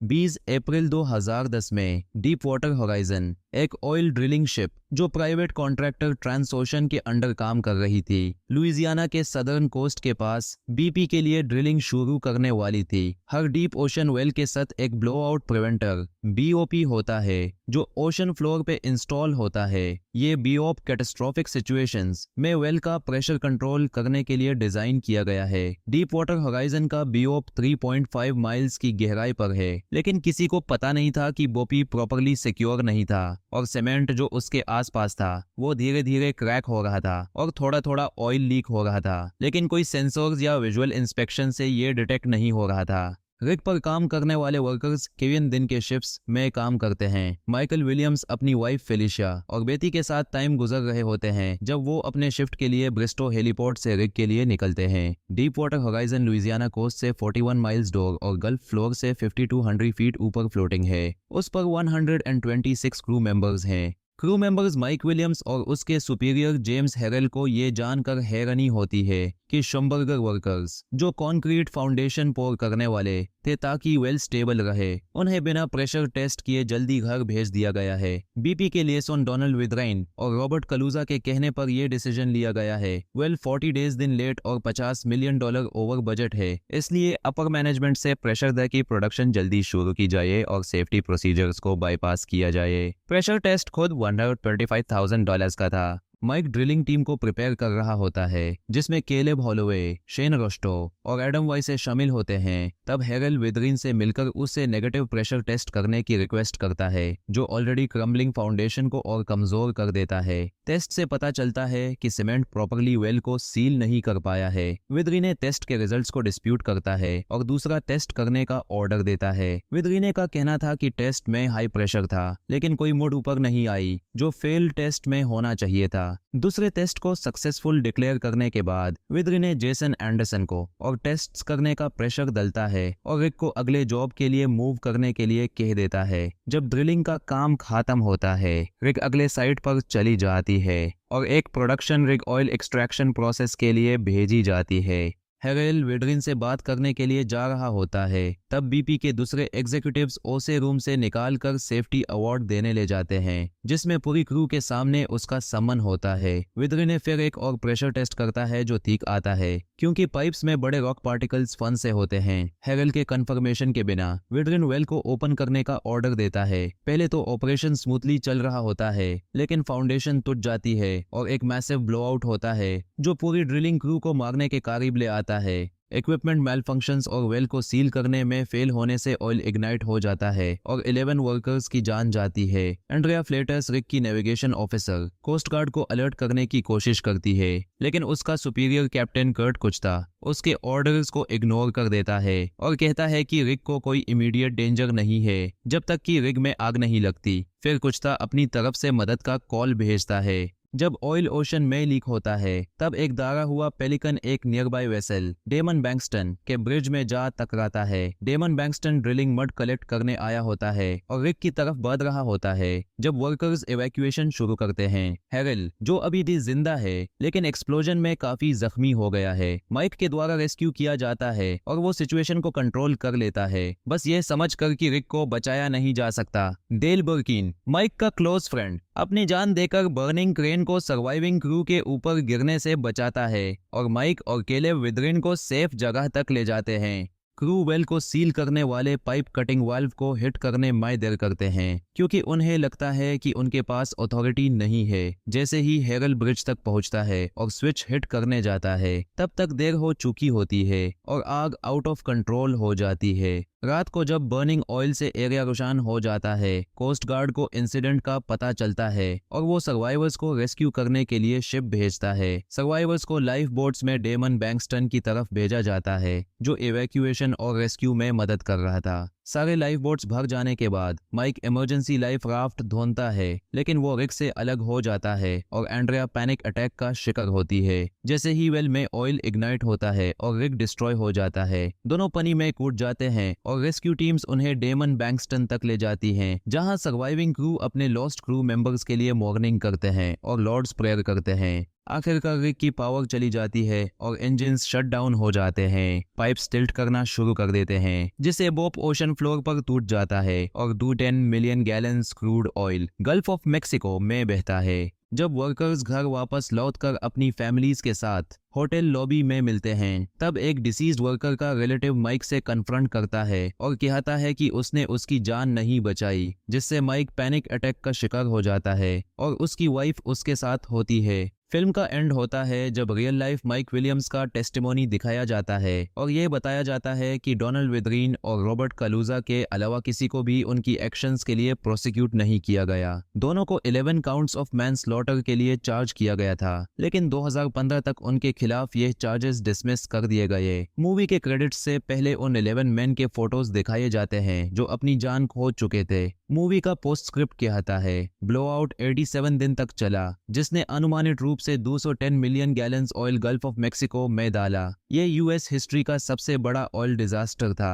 20 अप्रैल 2010 में deep water horizon, एक oil drilling ship जो प्राइवेट कॉन्ट्रैक्टर ट्रांसओशन के अंडर काम कर रही थी, लुइसियाना के सदर्न कोस्ट के पास बीपी के लिए ड्रिलिंग शुरू करने वाली थी। हर डीप ओशन वेल के साथ एक ब्लोआउट प्रिवेंटर बीओपी होता है जो ओशन फ्लोर पे इंस्टॉल होता है। ये बीओप कैटास्ट्रोफिक सिचुएशंस में वेल का प्रेशर कंट्रोल करने के लिए डिजाइन किया गया है। डीप वाटर होराइजन का बीओप 3.5 माइल्स की गहराई पर है, लेकिन किसी को पता नहीं था कि बोपी प्रॉपरली सिक्योर नहीं था और सीमेंट जो उसके आसपास था वो धीरे धीरे क्रैक हो रहा था और थोड़ा थोड़ा ऑयल लीक हो रहा था, लेकिन कोई सेंसर्स या विजुअल इंस्पेक्शन से ये डिटेक्ट नहीं हो रहा था। रिग पर काम करने वाले वर्कर्स केविन दिन के शिफ्ट्स में काम करते हैं। माइकल विलियम्स अपनी वाइफ फेलिशिया और बेटी के साथ टाइम गुजर रहे होते हैं जब वो अपने शिफ्ट के लिए ब्रिस्टो हेलीपोर्ट से रिग के लिए निकलते हैं। Deep water horizon Louisiana coast से 41 माइल्स डोर और गल्फ फ्लोर से 5200 फीट ऊपर फ्लोटिंग है। उस पर 126 क्रू मेंबर्स हैं। क्रू मेंबर्स माइक विलियम्स और उसके सुपीरियर जेम्स हेरेल को ये जानकर हैरानी होती है कि शम्बर्गर वर्कर्स जो कंक्रीट फाउंडेशन पोर करने वाले थे ताकि वेल स्टेबल रहे, उन्हें बिना प्रेशर टेस्ट किए जल्दी घर भेज दिया गया है। बीपी के लिएसन डोनाल्ड विद्राइन और रॉबर्ट कलूजा के कहने पर यह डिसीजन लिया गया है। वेल 40 डेज दिन लेट और $50 मिलियन ओवर बजट है, इसलिए अपर मैनेजमेंट से प्रेशर दे कि प्रोडक्शन जल्दी शुरू की जाए और सेफ्टी प्रोसीजर्स को बाईपास किया जाए। प्रेशर टेस्ट खुद $125,000 का था। माइक ड्रिलिंग टीम को प्रिपेयर कर रहा होता है जिसमें केलेब हॉलोवे, शेन रोस्टो और एडम वाइसे शामिल होते हैं। तब हेरेल विद्रीन से मिलकर उससे नेगेटिव प्रेशर टेस्ट करने की रिक्वेस्ट करता है जो ऑलरेडी क्रम्बलिंग फाउंडेशन को और कमजोर कर देता है। टेस्ट से पता चलता है कि सीमेंट प्रॉपरली वेल को सील नहीं कर पाया है। विद्रीने टेस्ट के रिजल्ट्स को डिस्प्यूट करता है और दूसरा टेस्ट करने का ऑर्डर देता है। विद्रीने का कहना था कि टेस्ट में हाई प्रेशर था, लेकिन कोई मुड़ ऊपर नहीं आई जो फेल टेस्ट में होना चाहिए था। दूसरे टेस्ट को सक्सेसफुल डिक्लेयर करने के बाद विद्रीने जेसन एंडरसन को और टेस्ट्स करने का प्रेशर डलता है और रिग को अगले जॉब के लिए मूव करने के लिए कह देता है। जब ड्रिलिंग का काम खत्म होता है, रिग अगले साइट पर चली जाती है और एक production rig oil extraction process के लिए भेजी जाती है। हेरेल विद्रीन से बात करने के लिए जा रहा होता है, तब बीपी के दूसरे एग्जीक्यूटिव्स ओसे रूम से निकाल कर सेफ्टी अवार्ड देने ले जाते हैं जिसमें पूरी क्रू के सामने उसका सम्मान होता है। विद्रीने फिर एक और प्रेशर टेस्ट करता है जो ठीक आता है क्योंकि पाइप्स में बड़े रॉक पार्टिकल्स फन से होते हैं। हेरेल के कंफर्मेशन के बिना विद्रीन वेल को ओपन करने का ऑर्डर देता है। पहले तो ऑपरेशन स्मूथली चल रहा होता है, लेकिन फाउंडेशन टूट जाती है और एक मैसिव ब्लोआउट होता है जो पूरी ड्रिलिंग क्रू को मारने के करीब ले आता है। इक्विपमेंट मेलफंक्शंस और वेल को सील करने में फेल होने से ऑयल इग्नाइट हो जाता है और 11 वर्कर्स की जान जाती है। एंड्रिया फ्लेटर्स, रिग की नेविगेशन ऑफिसर, कोस्ट गार्ड को अलर्ट करने की कोशिश करती है, लेकिन उसका सुपीरियर कैप्टन कर्ट कुचता उसके ऑर्डर्स को इग्नोर कर देता है और कहता है कि रिग को कोई इमीडिएट डेंजर नहीं है जब तक कि रिग में आग नहीं लगती। फिर कुचता अपनी तरफ से मदद का कॉल भेजता है। जब ऑयल ओशन में लीक होता है, तब एक दागा हुआ पेलिकन एक नियर बाय वेसल डेमन बैंक्सटन के ब्रिज में जा टकराता है। डेमन बैंक्सटन ड्रिलिंग मड कलेक्ट करने आया होता है और रिग की तरफ बढ़ रहा होता है जब वर्कर्स इवैक्यूएशन शुरू करते हैं। हेरेल जो अभी भी जिंदा है लेकिन एक्सप्लोजन में काफी जख्मी हो गया है, माइक के द्वारा रेस्क्यू किया जाता है और वो सिचुएशन को कंट्रोल कर लेता है, बस ये समझ कर कि रिग को बचाया नहीं जा सकता। डेल बर्किन, माइक का क्लोज फ्रेंड, अपनी जान देकर बर्निंग क्रेन को सर्वाइविंग क्रू के ऊपर गिरने से बचाता है और माइक और केलेब विद्रीन को सेफ जगह तक ले जाते हैं। क्रू वेल को सील करने वाले पाइप कटिंग वाल्व को हिट करने में देर करते हैं क्योंकि उन्हें लगता है कि उनके पास अथॉरिटी नहीं है। जैसे ही हेरेल ब्रिज तक पहुंचता है और स्विच हिट करने जाता है, तब तक देर हो चुकी होती है और आग आउट ऑफ कंट्रोल हो जाती है। रात को जब बर्निंग ऑयल से एरिया रोशन हो जाता है, कोस्ट गार्ड को इंसिडेंट का पता चलता है और वो सर्वाइवर्स को रेस्क्यू करने के लिए शिप भेजता है। सर्वाइवर्स को लाइफ बोट्स में डेमन बैंक्सटन की तरफ भेजा जाता है जो इवैक्यूएशन और रेस्क्यू में मदद कर रहा था। सारे लाइफ बोट्स भर जाने के बाद माइक इमरजेंसी लाइफ राफ्ट ढूंढता है, लेकिन वो रिग से अलग हो जाता है और एंड्रिया पैनिक अटैक का शिकार होती है। जैसे ही वेल में ऑयल इग्नाइट होता है और रिग डिस्ट्रॉय हो जाता है, दोनों पानी में कूद जाते हैं और रेस्क्यू टीम्स उन्हें डेमन बैंक्सटन तक ले जाती हैं, जहां सर्वाइविंग क्रू अपने लॉस्ट क्रू मेंबर्स के लिए मॉर्निंग करते हैं और लॉर्ड्स प्रेयर करते हैं। आखिरकार रिग की पावर चली जाती है और इंजन्स शट डाउन हो जाते हैं। पाइप्स टिल्ट करना शुरू कर देते हैं जिसे बोप ओशन किचन फ्लोर पर टूट जाता है और 210 million gallons crude oil gulf of Mexico में बहता है। जब वर्कर्स घर वापस लौटकर अपनी फैमिलीज के साथ होटल लॉबी में मिलते हैं, तब एक डिसीज्ड वर्कर का रिलेटिव माइक से कन्फ्रंट करता है और कहता है कि उसने उसकी जान नहीं बचाई, जिससे माइक पैनिक अटैक का शिकार हो जाता है और उसकी वाइफ उसके साथ होती है। फिल्म का एंड होता है जब रियल लाइफ माइक विलियम्स का टेस्टिमोनी दिखाया जाता है और यह बताया जाता है कि डोनाल्ड विद्रीन और रॉबर्ट कलूजा के अलावा किसी को भी उनकी एक्शंस के लिए प्रोसिक्यूट नहीं किया गया। दोनों को 11 काउंट्स ऑफ मैनस्लॉटर के लिए चार्ज किया गया था, लेकिन 2015 तक उनके खिलाफ ये चार्जेस डिसमिस कर दिए गए। मूवी के क्रेडिट्स से पहले उन 11 मैन के फोटोज दिखाए जाते हैं जो अपनी जान खो चुके थे। मूवी का पोस्ट स्क्रिप्ट कहता है ब्लोआउट 87 दिन तक चला, जिसने अनुमानित रूप से 210 million gallons oil gulf of Mexico में डाला। ये यूएस हिस्ट्री का सबसे बड़ा ऑयल डिजास्टर था।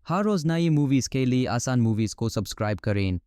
हर रोज नई मूवीज के लिए आसान मूवीज को सब्सक्राइब करें